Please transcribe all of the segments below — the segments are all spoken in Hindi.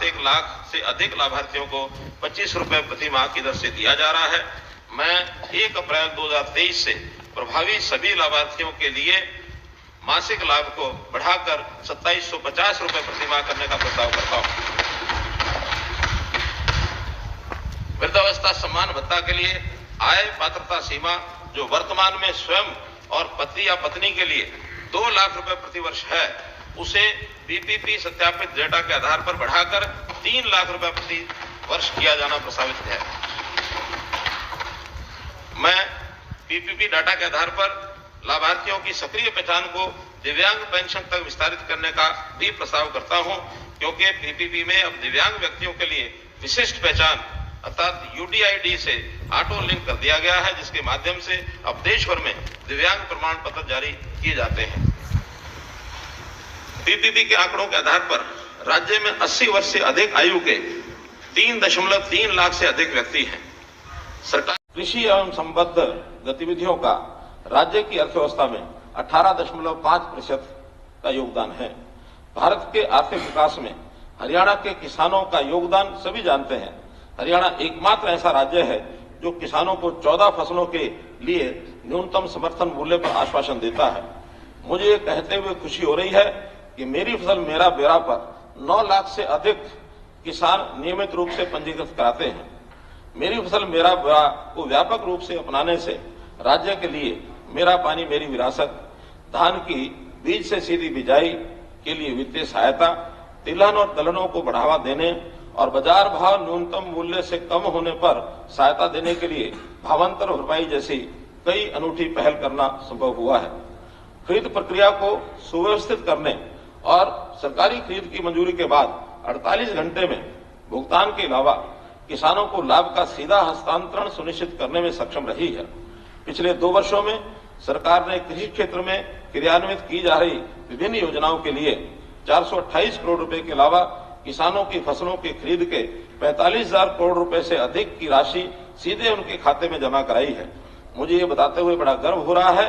साथ 1 लाख से अधिक लाभार्थियों को 25 रुपए प्रति माह की दर से दिया जा रहा है। मैं 1 अप्रैल 2023 से प्रभावी सभी लाभार्थियों के लिए मासिक लाभ को बढ़ाकर 2750 रुपए प्रति माह करने का प्रस्ताव करता हूं। वृद्धावस्था सम्मान भत्ता के लिए आय पात्रता सीमा जो वर्तमान में स्वयं और पति या पत्नी के लिए 2 लाख रुपए प्रति वर्ष है, उसे बीपीपी सत्यापित डेटा के आधार पर बढ़ाकर 3 लाख रुपए प्रति वर्ष किया जाना प्रस्तावित है। मैं बीपीपी डाटा के आधार पर लाभार्थियों की सक्रिय पहचान को दिव्यांग पेंशन तक विस्तारित करने का भी प्रस्ताव करता हूं, क्योंकि बीपीपी में अब दिव्यांग व्यक्तियों के लिए विशिष्ट पहचान अर्थात यूडीआईडी से ऑटो लिंक कर दिया गया है, जिसके माध्यम से अब देश भर में दिव्यांग प्रमाण पत्र जारी किए जाते हैं। बीपीपी के आंकड़ों के आधार पर राज्य में 80 वर्ष से अधिक आयु के 3.3 लाख से अधिक व्यक्ति हैं। सरकार कृषि एवं संबद्ध गतिविधियों का राज्य की अर्थव्यवस्था में 18.5% का योगदान है। भारत के आर्थिक विकास में हरियाणा के किसानों का योगदान सभी जानते हैं। हरियाणा एकमात्र ऐसा राज्य है जो किसानों को 14 फसलों के लिए न्यूनतम समर्थन मूल्य पर आश्वासन देता है। मुझे ये कहते हुए खुशी हो रही है कि मेरी फसल मेरा ब्यौरा पर 9 लाख से अधिक किसान नियमित रूप से पंजीकृत कराते हैं। मेरी फसल मेरा ब्यौरा को व्यापक रूप से अपनाने से राज्य के लिए मेरा पानी मेरी विरासत, धान की बीज से सीधी बिजाई के लिए वित्तीय सहायता, तिलहन और दलहनों को बढ़ावा देने और बाजार भाव न्यूनतम मूल्य से कम होने पर सहायता देने के लिए भावांतर भरपाई जैसी कई अनूठी पहल करना संभव हुआ है। खरीद प्रक्रिया को सुव्यवस्थित करने और सरकारी खरीद की मंजूरी के बाद 48 घंटे में भुगतान के अलावा किसानों को लाभ का सीधा हस्तांतरण सुनिश्चित करने में सक्षम रही है। पिछले 2 वर्षों में सरकार ने कृषि क्षेत्र में क्रियान्वित की जा रही विभिन्न योजनाओं के लिए 428 करोड़ रुपए के अलावा किसानों की फसलों की खरीद के 45,000 करोड़ रुपए से अधिक की राशि सीधे उनके खाते में जमा कराई है। मुझे ये बताते हुए बड़ा गर्व हो रहा है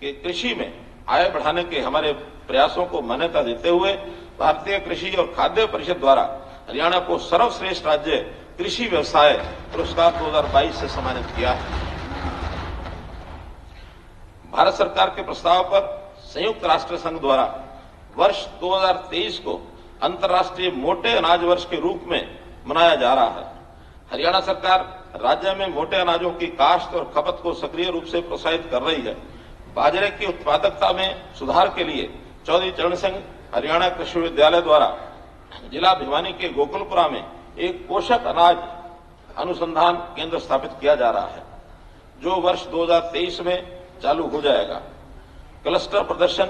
कि कृषि में आय बढ़ाने के हमारे प्रयासों को मान्यता देते हुए भारतीय कृषि और खाद्य परिषद द्वारा हरियाणा को सर्वश्रेष्ठ राज्य कृषि व्यवसाय पुरस्कार 2022 से सम्मानित किया है। भारत सरकार के प्रस्ताव पर संयुक्त राष्ट्र संघ द्वारा वर्ष 2023 को अंतर्राष्ट्रीय मोटे अनाज वर्ष के रूप में मनाया जा रहा है। हरियाणा सरकार राज्य में मोटे अनाजों की काश्त और खपत को सक्रिय रूप से प्रोत्साहित कर रही है। बाजरे की उत्पादकता में सुधार के लिए चौधरी चरण सिंह हरियाणा कृषि विश्वविद्यालय द्वारा जिला भिवानी के गोकुलपुरा में एक पोषक अनाज अनुसंधान केंद्र स्थापित किया जा रहा है, जो वर्ष 2023 में चालू हो जाएगा। क्लस्टर प्रदर्शन,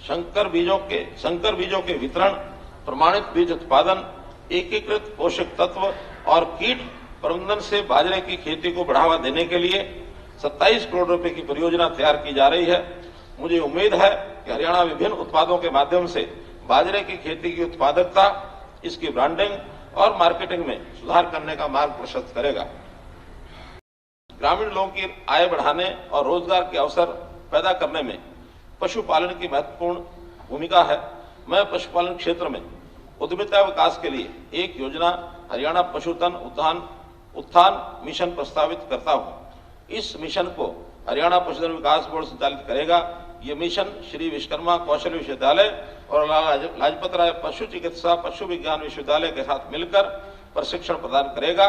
संकर बीजों के वितरण, प्रमाणित बीज उत्पादन, एकीकृत पोषक तत्व और कीट प्रबंधन से बाजरे की खेती को बढ़ावा देने के लिए 27 करोड़ रुपए की परियोजना तैयार की जा रही है। मुझे उम्मीद है कि हरियाणा विभिन्न उत्पादों के माध्यम से बाजरे की खेती की उत्पादकता, इसकी ब्रांडिंग और मार्केटिंग में सुधार करने का मार्ग प्रशस्त करेगा। ग्रामीण लोगों की आय बढ़ाने और रोजगार के अवसर पैदा करने में पशुपालन की महत्वपूर्ण भूमिका है। मैं पशुपालन क्षेत्र में उद्यमिता विकास के लिए एक योजना हरियाणा पशुधन उत्थान मिशन प्रस्तावित करता हूं। इस मिशन को हरियाणा पशुधन विकास बोर्ड संचालित करेगा। ये मिशन श्री विश्वकर्मा कौशल विश्वविद्यालय और लाजपत राय पशु चिकित्सा पशु विज्ञान विश्वविद्यालय के साथ मिलकर प्रशिक्षण प्रदान करेगा।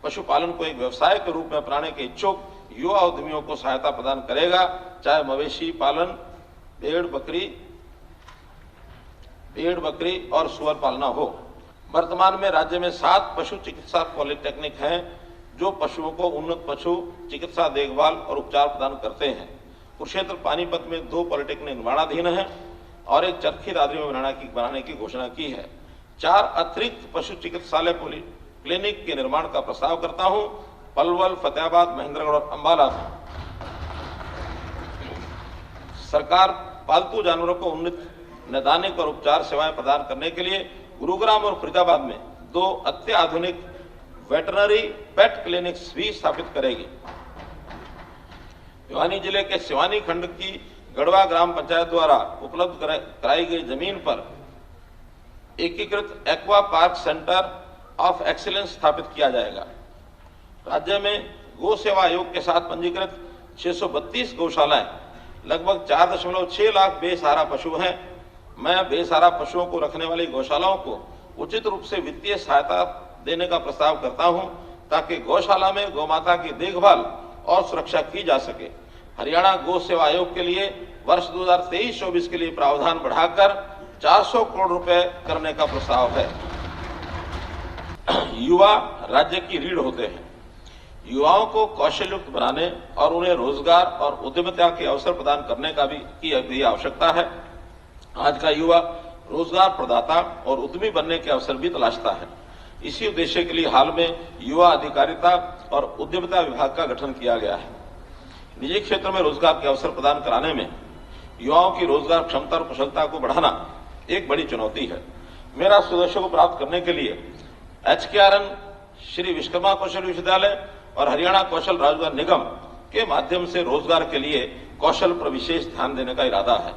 पशुपालन को एक व्यवसाय के रूप में अपनाने के इच्छुक युवा उद्यमियों को सहायता प्रदान करेगा, चाहे मवेशी पालन, भेड़ बकरी और सुअर पालना हो। वर्तमान में राज्य में 7 पशु चिकित्सा पॉलिटेक्निक हैं, जो पशुओं को उन्नत पशु चिकित्सा देखभाल और उपचार प्रदान करते हैं। कुरुक्षेत्र पानीपत में 2 पॉलिटेक्निक निर्माणाधीन हैं और एक चरखी दादरी में बनाने की घोषणा की है। 4 अतिरिक्त पशु चिकित्सालय क्लिनिक के निर्माण का प्रस्ताव करता हूं, पलवल, फतेहाबाद, महेंद्रगढ़ और अंबाला में। सरकार पालतू जानवरों को उन्नत नैदानिक और उपचार सेवाएं प्रदान करने के लिए गुरुग्राम और फरीदाबाद में 2 अत्याधुनिक वेटरनरी पेट क्लिनिक्स भी स्थापित करेगी। भिवानी जिले के सिवानी खंड की गढ़वा ग्राम पंचायत द्वारा उपलब्ध कराई गई जमीन पर एकीकृत aqua park centre of excellence स्थापित किया जाएगा। राज्य में गो सेवा आयोग के साथ पंजीकृत 632 गौशालाएं, लगभग 4.6 लाख बेसहारा पशु हैं। मैं बेसहारा पशुओं को रखने वाली गौशालाओं को उचित रूप से वित्तीय सहायता देने का प्रस्ताव करता हूं, ताकि गौशाला में गौमाता की देखभाल और सुरक्षा की जा सके। हरियाणा गौ सेवा आयोग के लिए वर्ष 2023-24 के लिए प्रावधान बढ़ाकर 400 करोड़ रुपए करने का प्रस्ताव है। युवा राज्य की रीढ़ होते हैं। युवाओं को कौशल युक्त बनाने और उन्हें रोजगार और उद्यमिता के अवसर प्रदान करने की आवश्यकता है। आज का युवा रोजगार प्रदाता और उद्यमी बनने के अवसर भी तलाशता है। इसी उद्देश्य के लिए हाल में युवा अधिकारिता और उद्यमिता विभाग का गठन किया गया है। निजी क्षेत्र में रोजगार के अवसर प्रदान कराने में युवाओं की रोजगार क्षमता और कुशलता को बढ़ाना एक बड़ी चुनौती है। मेरा उद्देश्य को प्राप्त करने के लिए HKRN, श्री विश्वकर्मा कौशल विश्वविद्यालय और हरियाणा कौशल रोजगार निगम के माध्यम से रोजगार के लिए कौशल पर विशेष ध्यान देने का इरादा है।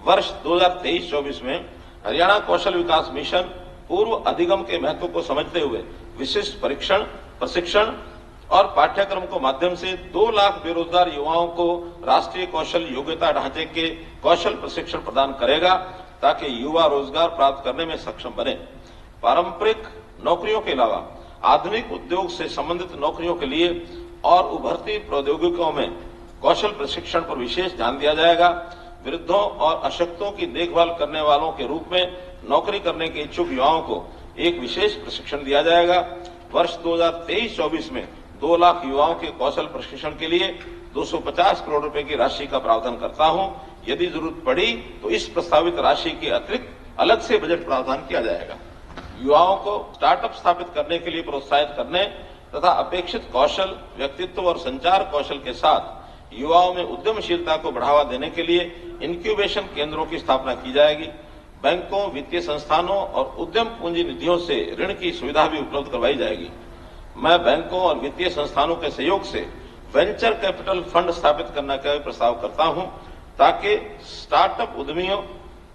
वर्ष 2023-24 में हरियाणा कौशल विकास मिशन पूर्व अधिगम के महत्व को समझते हुए विशिष्ट परीक्षण, प्रशिक्षण और पाठ्यक्रम के माध्यम से 2 लाख बेरोजगार युवाओं को राष्ट्रीय कौशल योग्यता ढांचे के कौशल प्रशिक्षण प्रदान करेगा, ताकि युवा रोजगार प्राप्त करने में सक्षम बने। पारंपरिक नौकरियों के अलावा आधुनिक उद्योग से संबंधित नौकरियों के लिए और उभरती प्रौद्योगिकियों में कौशल प्रशिक्षण पर विशेष ध्यान दिया जाएगा। वृद्धों और अशक्तों की देखभाल करने वालों के रूप में नौकरी करने के इच्छुक युवाओं को एक विशेष प्रशिक्षण दिया जाएगा। वर्ष 2023-24 में 2 लाख युवाओं के कौशल प्रशिक्षण के लिए 250 करोड़ रुपए की राशि का प्रावधान करता हूं। यदि जरूरत पड़ी तो इस प्रस्तावित राशि के अतिरिक्त अलग से बजट प्रावधान किया जाएगा। युवाओं को स्टार्टअप स्थापित करने के लिए प्रोत्साहित करने तथा अपेक्षित कौशल, व्यक्तित्व और संचार कौशल के साथ युवाओं में उद्यमशीलता को बढ़ावा देने के लिए इंक्यूबेशन केंद्रों की स्थापना की जाएगी। बैंकों, वित्तीय संस्थानों और उद्यम पूंजी निधियों से ऋण की सुविधा भी उपलब्ध करवाई जाएगी। मैं बैंकों और वित्तीय संस्थानों के सहयोग से वेंचर कैपिटल फंड स्थापित करने का प्रस्ताव करता हूं, ताकि स्टार्टअप उद्यमियों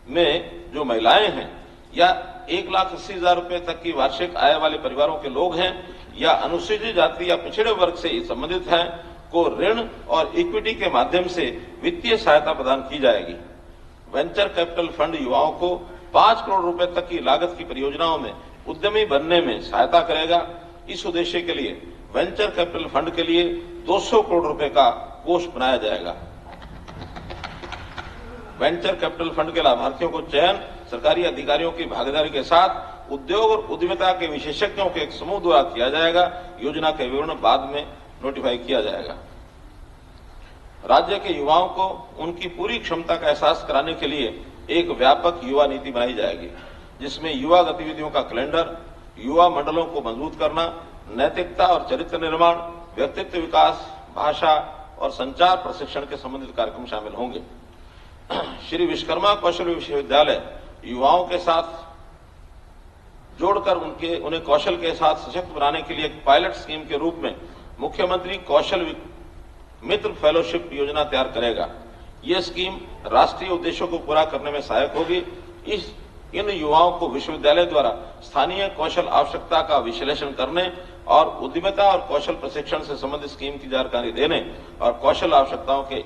में जो महिलाएं हैं या 1,80,000 रुपए तक की वार्षिक आय वाले परिवारों के लोग हैं या अनुसूचित जाति या पिछड़े वर्ग से संबंधित हैं को ऋण और इक्विटी के माध्यम से वित्तीय सहायता प्रदान की जाएगी। वेंचर कैपिटल फंड युवाओं को 5 करोड़ रुपए तक की लागत की परियोजनाओं में उद्यमी बनने में सहायता करेगा। इस उद्देश्य के लिए वेंचर कैपिटल फंड के लिए 200 करोड़ रुपए का कोष बनाया जाएगा। वेंचर कैपिटल फंड के लाभार्थियों को चयन सरकारी अधिकारियों की भागीदारी के साथ उद्योग और उद्यमिता के विशेषज्ञों के एक समूह द्वारा किया जाएगा। योजना के विवरण बाद में नोटिफाई किया जाएगा। राज्य के युवाओं को उनकी पूरी क्षमता का एहसास कराने के लिए एक व्यापक युवा नीति बनाई जाएगी, जिसमें युवा गतिविधियों का कैलेंडर, युवा मंडलों को मजबूत करना, नैतिकता और चरित्र निर्माण, व्यक्तित्व विकास, भाषा और संचार प्रशिक्षण के संबंधित कार्यक्रम शामिल होंगे। श्री विश्वकर्मा कौशल विश्वविद्यालय युवाओं के साथ जोड़कर उन्हें कौशल के साथ सशक्त बनाने के लिए एक पायलट स्कीम के रूप में मुख्यमंत्री कौशल मित्र फेलोशिप योजना तैयार करेगा। यह स्कीम राष्ट्रीय उद्देश्यों को पूरा करने में सहायक होगी। इन युवाओं को विश्वविद्यालय द्वारा स्थानीय कौशल आवश्यकता का विश्लेषण करने और उद्यमिता और कौशल प्रशिक्षण से संबंधित स्कीम की जानकारी देने और कौशल आवश्यकताओं के